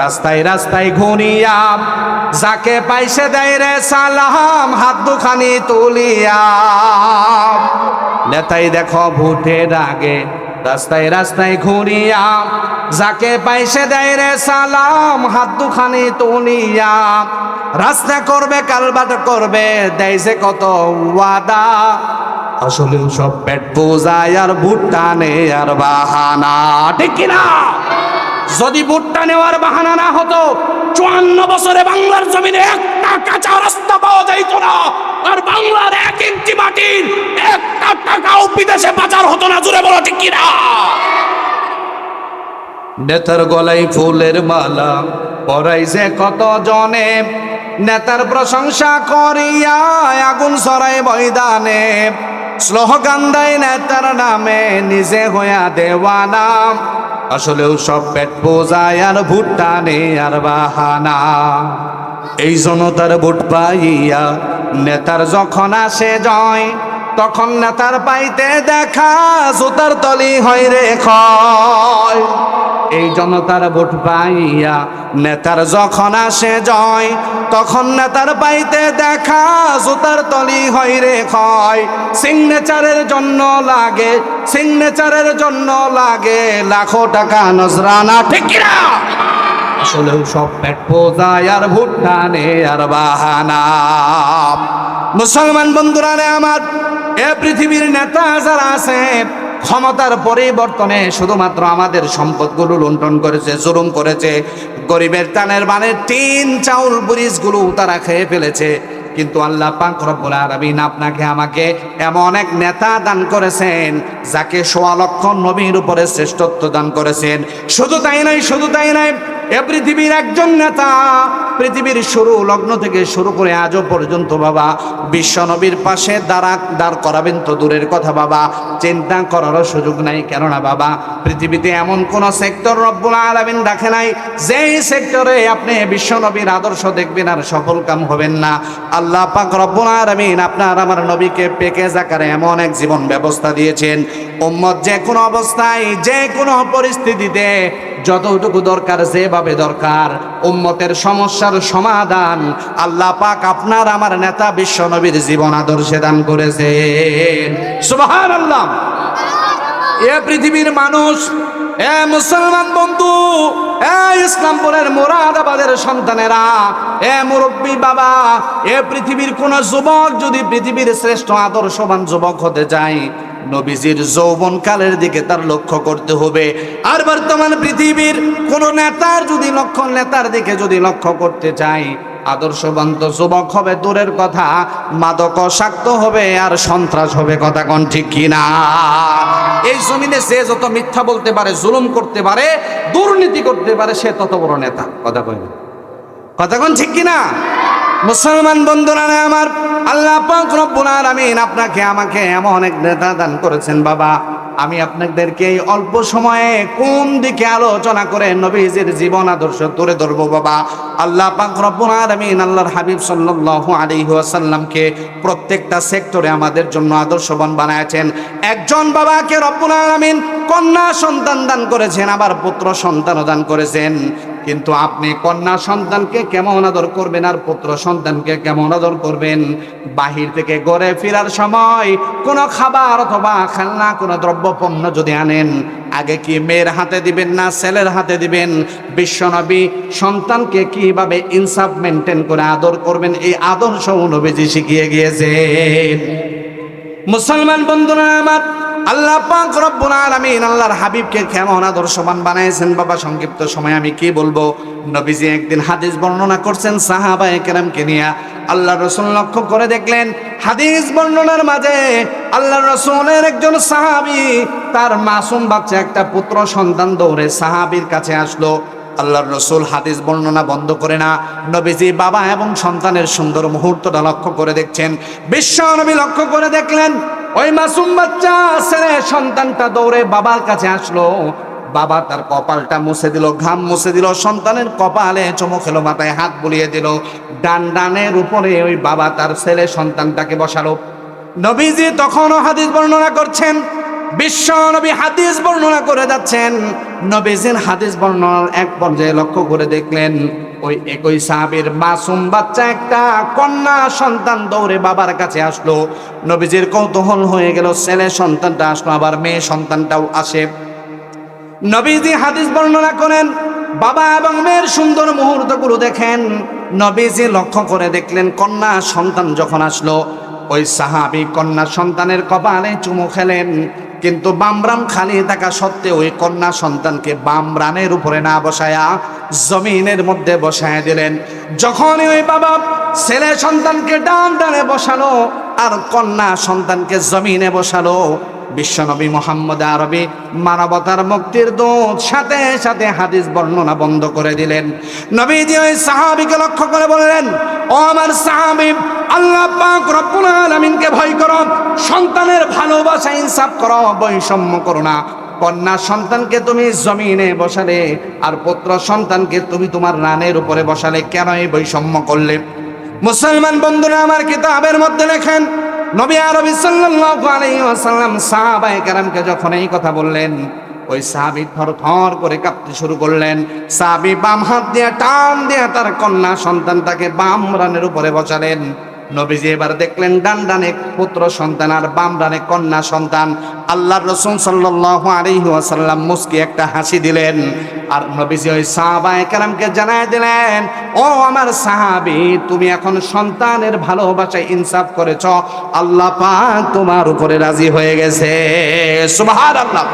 B: রাস্তায় রাস্তায় ঘুরিয়া, যাকে পাইছে দেয় রে সালাম হাত দুখানি তুলিয়া। নেতাই দেখো ভোটের আগে রাস্তায় রাস্তায় ঘুরিয়া, যাকে পাইছে দেয় রে সালাম হাত দুখানি তুলিয়া। রাস্তা করবে, কালবাট করবে, দেয় যে কত ওয়াদা, আসলেও সব পেট পূজায় আর ভুট্টা নেই আর বাহানা, ঠিক কিনা? যদি ভুট্টা নেওয়ার বাহানা না হতো, 54 বছরে বাংলার জমিনে একটা কাঁচা রাস্তা পাওয়া যাইত না, আর বাংলার 1 ইঞ্চি মাটির একটা টাকাও বিদেশে পাচার হতো না। জোরে বলো, ঠিক কিনা? নেতার গলায় ফুলের মালা পরাইছে কত জনে, নেতার প্রশংসা করিয়া আগুন ছড়াই ময়দানে, স্লোগান দেয় নেতার নামে নিজে হইয়া দেওয়ানা। আসলেও সব পেট পূজায় আর ভুট্টা নেই আর বাহানা। এই জনতার ভোট পাইয়া নেতার যখন আসে জয়, তখন নেতার পাইতে দেখা জুতার তলি হয় রে ক্ষয়। এই জনতার ভোট পাইয়া নেতার যখন আসে জয়, তখন নেতার পাইতে দেখা জুতার তলি হয় রে ক্ষয়। সিগনেচারের জন্য লাগে, সিগনেচারের জন্য লাগে লাখো টাকা নজরানা, ঠিক কিনা? আসলেও সব পেট পূজায় আর ভুট্টা নেই আর বাহানা। মুসলমান বন্ধুরা রে আমার, এ পৃথিবীর নেতা যারা আছে, ক্ষমতার পরিবর্তনে শুধুমাত্র আমাদের সম্পদগুলো লুণ্ঠন করেছে, জুলুম করেছে, গরিবের টানের বানের টিন চাউল বুরিজগুলো তারা খেয়ে ফেলেছে। কিন্তু আল্লাহ পাক রব্বুল আলামিন আপনাকে আমাকে এমন এক নেতা দান করেছেন, যাকে 1.25 লক্ষ নবীর উপরে শ্রেষ্ঠত্ব দান করেছেন। শুধু তাই নয়, শুধু তাই নয়, এ পৃথিবীর একজন নেতা পৃথিবীর শুরু লগ্ন থেকে শুরু করে আজও পর্যন্ত বাবা বিশ্বনবীর পাশে দাঁড় করাবেন তো দূরের কথা বাবা, চিন্তা করারও সুযোগ নাই। কেননা বাবা পৃথিবীতে এমন কোন সেক্টর রব্বুল আলামিন রাখে নাই যেই সেক্টরে আপনি বিশ্বনবীর আদর্শ দেখবেন আর সফল কাম হবেন না। আল্লাহ পাক রব্বুল আলামিন আপনার আমার নবীকে প্যাকেজ আকারে এমন এক জীবন ব্যবস্থা দিয়েছেন, উম্মত যে কোনো অবস্থায় যে কোনো পরিস্থিতিতে যতটুকু দরকার যেভাবে দরকার উম্মতের সমস্যার সমাধান আল্লাহ পাক আপনার আমার নেতা বিশ্বনবীর জীবন আদর্শে দান করেছেন। সুবহানাল্লাহ। এ পৃথিবীর মানুষ, এ মুসলমান বন্ধু, এ ইসলামপুরের মুরাদাবাদের সন্তানেরা, এ মুরব্বী বাবা, এ পৃথিবীর কোন যুবক যদি পৃথিবীর শ্রেষ্ঠ আদর্শবান যুবক হতে চায় নবীজির যৌবনকালের দিকে তার লক্ষ্য করতে হবে। আর বর্তমান পৃথিবীর কোন নেতার দিকে যদি লক্ষ্য করতে চায় আদর্শবান তো যুবক হবে দূরের কথা, মাদকাসক্ত হবে আর সন্ত্রাস হবে। কথা কোন ঠিক কিনা? এই জমিনে যে যত মিথ্যা বলতে পারে, জুলুম করতে পারে, দুর্নীতি করতে পারে, সে তত বড় নেতা। কথা কই না? কথা কোন ঠিক কিনা? মুসলমান বন্ধুরা আমার, আল্লাহ পাক রব্বুল আলামিন আপনাকে আমাকে এমন এক নেতা দান করেছেন বাবা। আমি আপনাদেরকে এই অল্প সময়ে কোন দিকে আলোচনা করে নবীজির জীবন আদর্শ তুলে ধরবো বাবা। আল্লাহ পাক রব্বুল আলামিন আল্লাহর হাবিব সাল্লাল্লাহু আলাইহি ওয়াসাল্লামকে প্রত্যেকটা সেক্টরে আমাদের জন্য আদর্শবান বানায়ছেন। একজন বাবাকে রব্বুল আলামিন কন্যা সন্তান দান করেছেন, আবার পুত্র সন্তানও দান করেছেন। কিন্তু আপনি কন্যা সন্তানকে কেমন আদর করবেন আর পুত্র সন্তানকে কেমন আদর করবেন? বাহির থেকে ঘরে ফেরার সময় কোনো খাবার অথবা খেলনা কোনো দ্রব্যপণ্য যদি আনেন, আগে কি মেয়ের হাতে দিবেন না ছেলের হাতে দিবেন? বিশ্বনবী সন্তানকে কিভাবে ইনসাফ মেনটেন করে আদর করবেন এই আদর্শ নবীজি শিখিয়ে গিয়েছেন। মুসলমান বন্ধুরা আমার, আল্লাহ পাক রব্বুল আলামিন আল্লাহর হাবিবকে কেমন আদর্শবান বানাইছেন বাবা। সংক্ষিপ্ত সময় আমি কি বলবো। নবীজি একদিন হাদিস বর্ণনা করছেন সাহাবায়ে কেরামকে নিয়ে। আল্লাহর রাসূল লক্ষ্য করে দেখলেন হাদিস বর্ণনার মাঝে আল্লাহর রাসূলের একজন সাহাবী তার মাসুম বাচ্চা একটা পুত্র সন্তান দৌড়ে সাহাবীর কাছে আসলো। আল্লাহর রাসূল হাদিস বর্ণনা বন্ধ করে না, নবীজি বাবা এবং সন্তানের সুন্দর মুহূর্তটা লক্ষ্য করে দেখছেন। বিশ্ব নবী লক্ষ্য করে দেখলেন ওই মাসুম বাচ্চা ছেলে সন্তানটা দৌড়ে বাবার কাছে আসলো। বাবা তার কপালটা মুছে দিল, ঘাম মুছে দিল, সন্তানের কপালে চুমু খেলো, মাথায় হাত বুলিয়ে দিল। ডানের উপরে ওই বাবা তার ছেলে সন্তানটাকে বসালো। নবীজি তখনও হাদিস বর্ণনা করছেন, বিশ্ব নবী হাদিস বর্ণনা করে যাচ্ছেন। নবীজির হাদিস বর্ণনার এক পর্যায়ে লক্ষ্য করে দেখলেন ওই একই সাহাবীর মাসুম বাচ্চা একটা কন্যা সন্তান দৌড়ে বাবার কাছে আসলো। নবীজির কৌতূহল হয়ে গেল, ছেলে সন্তানটা আসলো, আবার মেয়ে সন্তানটাও আসে। নবীজি হাদিস বর্ণনা করেন, বাবা এবং মেয়ের সুন্দর মুহূর্তগুলো দেখেন। নবীজি লক্ষ্য করে দেখলেন কন্যা সন্তান যখন আসলো ওই সাহাবী কন্যা সন্তানের কপালে চুমু খেলেন, কিন্তু বামরান খালি থাকা সত্ত্বেও ওই কন্যা সন্তানকে বামরানের উপরে না বসায়া জমিনের মধ্যে বসায় দিলেন। যখনই ওই বাবা ছেলে সন্তানকে ডানে বসালো আর কন্যা সন্তানকে জমিনে বসালো, বিশ্বনবী মুহাম্মদ আরবি মানবতার মুক্তির দূত সাথে সাথে হাদিস বর্ণনা বন্ধ করে দিলেন। নবীজি ওই সাহাবীকে লক্ষ্য করে বললেন, ও আমার সাহাবী, আল্লাহ পাক রব্বুল আলামিনকে ভয় করো, সন্তানের ভালোবাসা ইনসাফ করো, বৈষম্য করো না। কন্যা সন্তানকে তুমি জমিনে বসালে আর পুত্র সন্তানকে তুমি তোমার রানের উপরে বসালে, কেন এই বৈষম্য করলে? মুসলমান বন্ধুরা আমার, কিতাবের মধ্যে লেখেন নবী আরবি সাল্লাল্লাহু আলাইহি ওয়াসাল্লাম সাহাবায়ে কেরামকে যখন এই কথা বললেন, ওই সাহাবী থরথর করে কাঁপতে শুরু করলেন। সাহাবী বাম হাত দিয়ে টান দিয়ে তার কন্যা সন্তানটাকে বাম রানের উপরে বসালেন। নবীজি এবার দেখলেন ডানে পুত্র সন্তান আর বাম ডানে কন্যা সন্তান। আল্লাহর রাসূল সাল্লাল্লাহু আলাইহি ওয়াসাল্লাম মুস্কি একটা হাসি দিলেন আর নবীজি ওই সাহাবায়ে কেরামকে জানায় দিলেন, ও আমার সাহাবী, তুমি এখন সন্তানের ভালোবাসায় ইনসাফ করেছ, আল্লাহ পাক তোমার উপরে রাজি হয়ে গেছে। সুবহানাল্লাহ।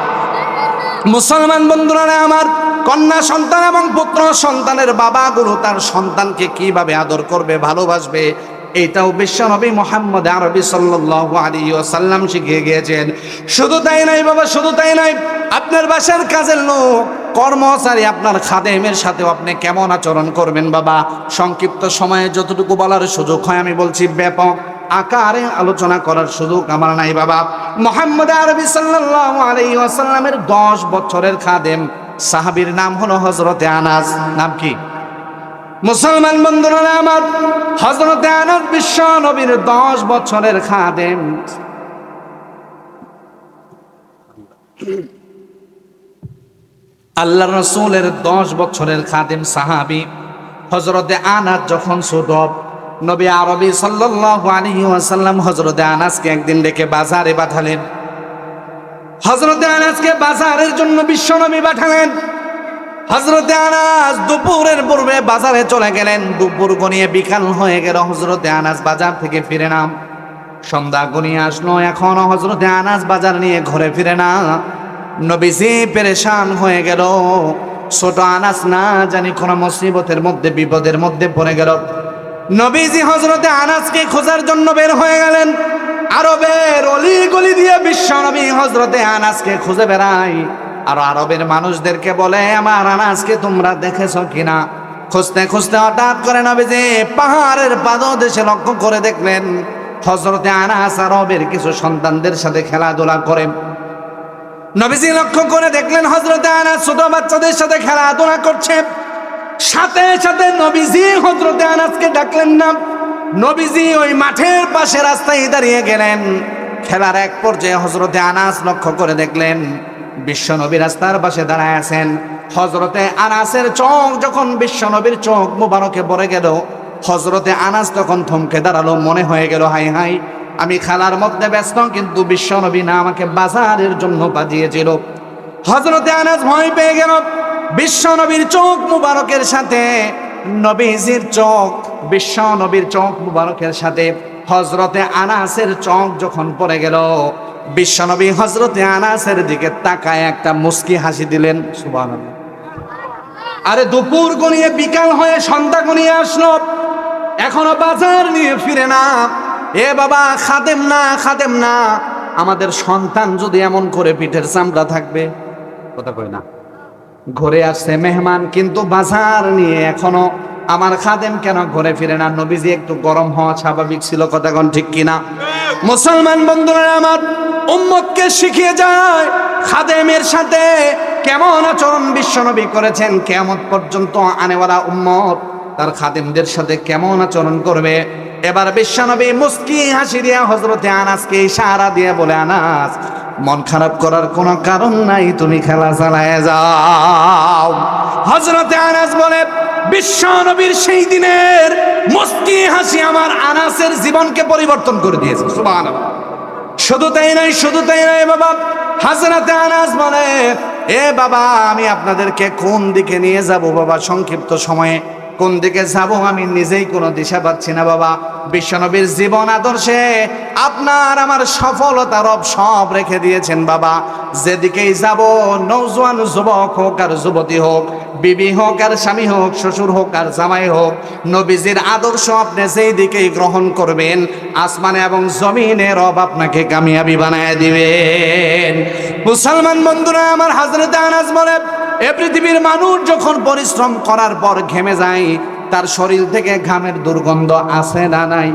B: মুসলমান বন্ধুরা আমার, কন্যা সন্তান এবং পুত্র সন্তানের বাবাগুলো তার সন্তানকে কিভাবে আদর করবে, ভালোবাসবে, এটাও বিশ্বনবী মুহাম্মদ আরবি সাল্লাল্লাহু আলাইহি ওয়াসাল্লাম শিখিয়ে গিয়েছেন। শুধু তাই নয় বাবা, শুধু তাই নয়, আপনার বাসার কাজের লোক কর্মচারী আপনার খাদেমের সাথেও আপনি কেমন আচরণ করবেন বাবা। সংক্ষিপ্ত সময়ে যতটুকু বলার সুযোগ হয় আমি বলছি, ব্যাপক আকারে আলোচনা করার সুযোগ আমার নাই বাবা। মুহাম্মদ আরবি সাল্লাল্লাহু আলাইহি ওয়াসাল্লামের 10 বছরের খাদেম সাহাবীর নাম হলো হযরতে আনাস। নাম কি মুসলমান বন্ধুরা আমার? হযরতে আনাস বিশ্ব নবীর 10 বছরের খাদেম। আল্লাহ রাসূলের 10 বছরের খাদেম সাহাবী হযরতে আনাস যখন ছোট, নবী আরবি সাল্লাল্লাহু আলাইহি ওয়াসাল্লাম হযরতে আনাসকে একদিন ডেকে বাজারে পাঠালেন। হযরতে আনাসকে বাজারের জন্য বিশ্বনবী পাঠালেন। হযরতে আনাস দুপুরের পূর্বে বাজারে চলে গেলেন। দুপুর গনিয়ে বিকাল হয়ে গেল, হযরতে আনাস বাজার থেকে ফিরে না। সন্ধ্যা গনিয়ে আসলো, এখনো হযরতে আনাস বাজার নিয়ে ঘরে ফিরে না। নবীজি পেরেশান হয়ে গেল। ছোট আনাস না জানি কোন মুসিবতের মধ্যে, বিপদের মধ্যে পড়ে গেল। নবীজি হযরতে আনাসকে খোঁজার জন্য বের হয়ে গেলেন। আরবের অলি গলি দিয়ে বিশ্বনবী হযরতে আনাসকে খুঁজে বেড়ায়। আর আরবের মানুষদেরকে বলে, আমার আনাসকে তোমরা দেখেছো কিনা? খুঁজতে খুঁজতে হঠাৎ করে নবীজি পাহাড়ের পাদদেশে লক্ষ্য করে দেখলেন হযরতে আনাস আরবের কিছু সন্তানদের সাথে খেলাধুলা করে। নবীজি লক্ষ্য করে দেখলেন হযরতে আনাস ছোট বাচ্চাদের সাথে খেলাধুলা করছে। সাথে সাথে নবীজি হযরতে আনাসকে ডাকলেন না। নবীজি ওই মাঠের পাশে রাস্তায় দাঁড়িয়ে গেলেন। খেলার এক পর্যায়ে হযরতে আনাস লক্ষ্য করে দেখলেন বিশ্বনবী রাস্তার পাশে দাঁড়ায় আছেন। হযরতে আনাসের চোখ যখন বিশ্বনবীর চোখ মুবারকে পড়ে গেল, হযরতে আনাস তখন থমকে দাঁড়ালো। মনে হয়ে গেল, হাই হাই, আমি খেলার মধ্যে ব্যস্ত, কিন্তু বিশ্বনবী না আমাকে বাজারের জন্য পাঠিয়েছিল। হযরতে আনাস ভয় পেয়ে গেল। বিশ্বনবীর চোখ মুবারকের সাথে নবীজির চোখ, বিশ্বনবীর চোখ মুবারকের সাথে হযরতে আনাসের চোখ যখন পড়ে গেল, বিশ্বনবী হযরতে আনাসের দিকে তাকায় একটা মুস্কি হাসি দিলেন। সুবহানাল্লাহ। আরে দুপুর গনিয়ে বিকাল হয়ে সন্ধ্যা গনিয়ে আসলো, এখনো বাজার নিয়ে ফিরে না। এ বাবা, খাদেম না, খাদেম না। আমাদের সন্তান যদি এমন করে পিঠের চামড়া থাকবে, কথা কই না। ঘরে আসছে মেহমান, কিন্তু বাজার নিয়ে এখনো আমার খাদেম কেন ঘরে ফিরে না? নবীজি একটু গরম হওয়া স্বাভাবিক ছিল, কথা কোন ঠিক কিনা? মুসলমান বন্ধুরা আমার, উম্মতকে শিখিয়ে যায় খাদেমের সাথে কেমন আচরণ বিশ্বনবী করেছেন। কিয়ামত পর্যন্ত আনেওয়ালা উম্মত তার খাদেমদের সাথে কেমন আচরণ করবে। এবার বিশ্বনবী মুস্কি হাসি দিয়ে হযরতে আনাসকে ইশারা দিয়ে বলে, আনাস, মন খারাপ করার কোনো কারণ নাই, তুমি খেলা চালায় যাও। হযরতে আনাস বলে, বিশ্বনবীর সেই দিনের মুস্কি হাসি আমার আনাসের জীবনকে পরিবর্তন করে দিয়েছে। সুবহানাল্লাহ। শুধু তাই নয়, শুধু তাই নয় বাবা। হযরতে আনাস বলে, এ বাবা, আমি আপনাদেরকে কোন দিকে নিয়ে যাব বাবা? সংক্ষিপ্ত সময়ে কোন দিকে যাব আমি নিজেই কোনো দিশা পাচ্ছি না বাবা। বিশ্বনবীর জীবন আদর্শে আপনার আমার সফলতা রব সব রেখে দিয়েছেন বাবা। যেদিকেই যাব, নওজোয়ান যুবক হোক আর যুবতী হোক, বিবি হোক আর স্বামী হোক, শ্বশুর হোক আর জামাই হোক, নবীজির আদর্শ আপনি যেই দিকেই গ্রহণ করবেন, আসমানে এবং জমিনে রব আপনাকে কামিয়াবি বানায় দিবেন। মুসলমান বন্ধুরা আমার, হযরতে আনাস বলে, এ পৃথিবীর মানুষ যখন পরিশ্রম করার পর ঘেমে যায়, তার শরীর থেকে ঘামের দুর্গন্ধ আছে না নাই?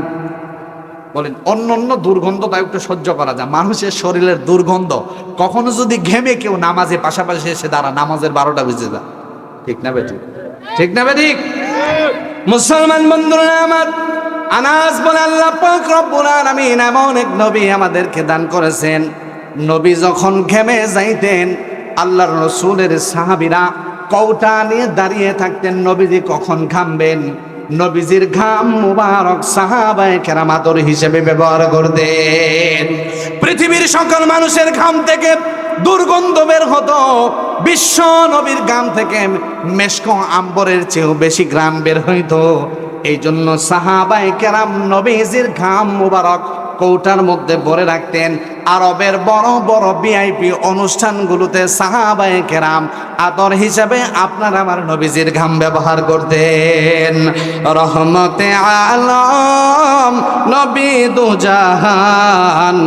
B: বলেন, অন্য অন্য দুর্গন্ধ তাই একটু সহ্য করা যায়, মানুষের শরীরের দুর্গন্ধ কখনো যদি ঘেমে কেউ নামাজে পাশাপাশি এসে দাঁড়া, নামাজের 12টা বেজে যায়। ঠিক না বেঠিক? ঠিক না বেঠিক? মুসলমান বন্ধুরা আমার, আনাস বলে, আল্লাহ পাক রব্বুল আলামিন এমন এক নবী আমাদেরকে দান করেছেন। নবী যখন ঘেমে যাইতেন, আল্লাহর রাসূলের সাহাবীরা কৌটা নিয়ে দাঁড়িয়ে থাকতেন, নবীজি কখন ঘামবেন। নবীজির ঘাম মুবারক সাহাবায়ে কেরাম আদর হিসেবে ব্যবহার করতেন। পৃথিবীর সকল মানুষের ঘাম থেকে দুর্গন্ধ বের হতো, বিশ্ব নবীর ঘাম থেকে মেশক আম্বরের চেয়েও বেশি ঘ্রাণ বের হইতো। এই জন্য সাহাবায়ে কেরাম নবীজির ঘাম মুবারক কৌটার মধ্যে ভরে রাখতেন। আরবের বড় বড় ভিআইপি অনুষ্ঠানগুলোতে সাহাবায়ে কেরাম আদর হিসাবে আপনার আমার নবীজির ঘাম ব্যবহার করতেন। রহমতে আলম নবী দুজাহান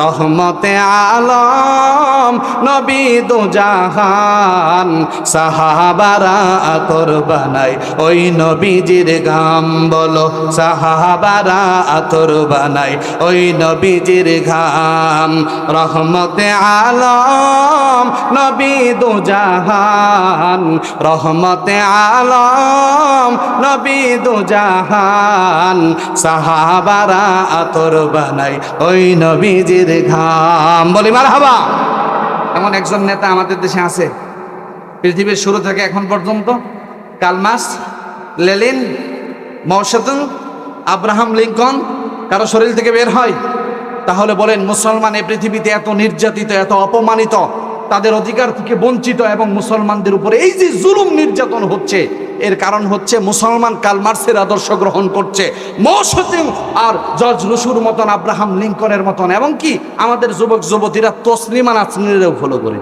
B: রহমতে আলম নবী দুজাহান সাহাবারা আতর বানাই ওই নবীজির ঘাম বলো সাহাবারা আতর বানাই ওই নবীজির ঘাম রহমতে আলম নবী দুজাহান রহমতে আলম নবী দুজাহান সাহাবারা আতর বানাই ওই নবীজির ঘাম বলি মারহাবা। এমন একজন নেতা আমাদের দেশে আছে পৃথিবীর শুরু থেকে এখন পর্যন্ত, কার্ল মার্কস, লেনিন, মাও সেতুং, আব্রাহাম লিঙ্কন কারো শরীর থেকে বের হয়? তাহলে বলেন মুসলমান এই পৃথিবীতে এত নির্যাতিত, এত অপমানিত, তাদের অধিকার থেকে বঞ্চিত, এবং মুসলমানদের উপরে এই যে জুলুম নির্যাতন হচ্ছে, এর কারণ হচ্ছে মুসলমান কার্ল মার্কসের আদর্শ গ্রহণ করছে, মাও সেতুং আর জর্জ রুসোর মতন, আব্রাহাম লিঙ্কনের মতন, এবং কি আমাদের যুবক যুবতীরা তসলিমা নাসরিনেরও ফলো করে।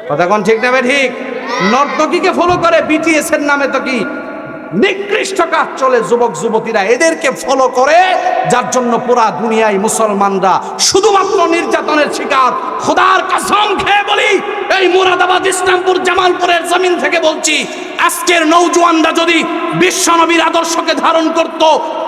B: কথা কোন ঠিক না ঠিক? নর্তকীকে ফলো করে, বিটিএস এর নামে তো কি নিকৃষ্ট কাজ চলে, যুবক যুবতীরা এদেরকে ফলো করে, যার জন্য পুরা দুনিয়ায় মুসলমানরা শুধুমাত্র নির্যাতনের শিকার। খোদার কসম খেয়ে বলি, এই মুরাদাবাদ, ইসলামপুর, জামালপুরের জমিন থেকে বলছি, আজকের নওজোয়ানরা যদি বিশ্ব নবীর আদর্শকে ধারণ করত,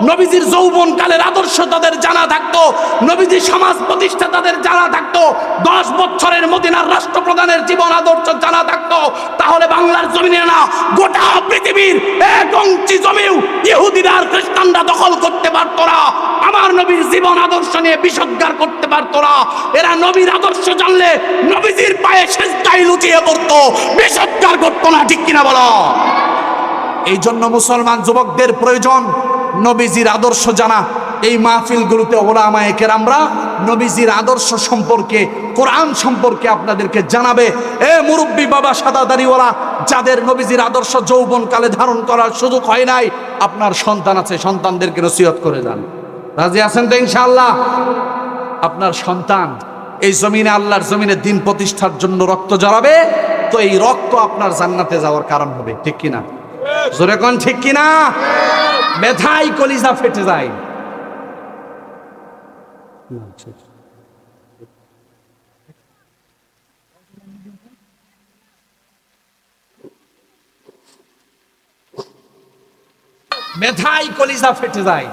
B: নবীজির যৌবনকালের আদর্শ তাদের জানা থাকতো, নবীজির সমাজ প্রতিষ্ঠা তাদের জানা থাকতো, 10 বছরের মদিনার রাষ্ট্রপ্রধানের জীবন আদর্শ জানা থাকতো, তাহলে বাংলার জমিনে না গোটা পৃথিবীর এক অংশী জমিও ইহুদিরা আর খ্রিস্টানরা দখল করতে পারতো না, আমার নবীর জীবন আদর্শ নিয়ে বিষোদ্গার করতে পারতো না। এরা নবীর আদর্শ জানলে নবীজির পায়ে সেজদায় লুটিয়ে পড়তো, বিষোদ্গার করতো না। ঠিক কিনা বলো? এই জন্য মুসলমান যুবকদের প্রয়োজন নবীজির আদর্শ জানা। এই মাহফিলগুলোতে ওলামায়ে কেরামরা নবীজির আদর্শ সম্পর্কে, কোরআন সম্পর্কে আপনাদেরকে জানাবে। এ মুরব্বী বাবা সাদা দাড়িওয়ালা, যাদের নবীজির আদর্শ যৌবনকালে ধারণ করার সুযোগ হয় নাই, আপনার সন্তান আছে, সন্তানদেরকে নসিহত করে যান। রাজি আছেন তো ইনশাআল্লাহ? আপনার সন্তান এই জমিনে, আল্লাহর জমিনে দিন প্রতিষ্ঠার জন্য রক্ত ঝরাবে, তো এই রক্ত আপনার জান্নাতে যাওয়ার কারণ হবে। ঠিক কিনা? জোরে কোন ঠিক কিনা? ব্যথায় কলিজা ফেটে যায়। ব্যথায় কলিজা ফেটে যায়।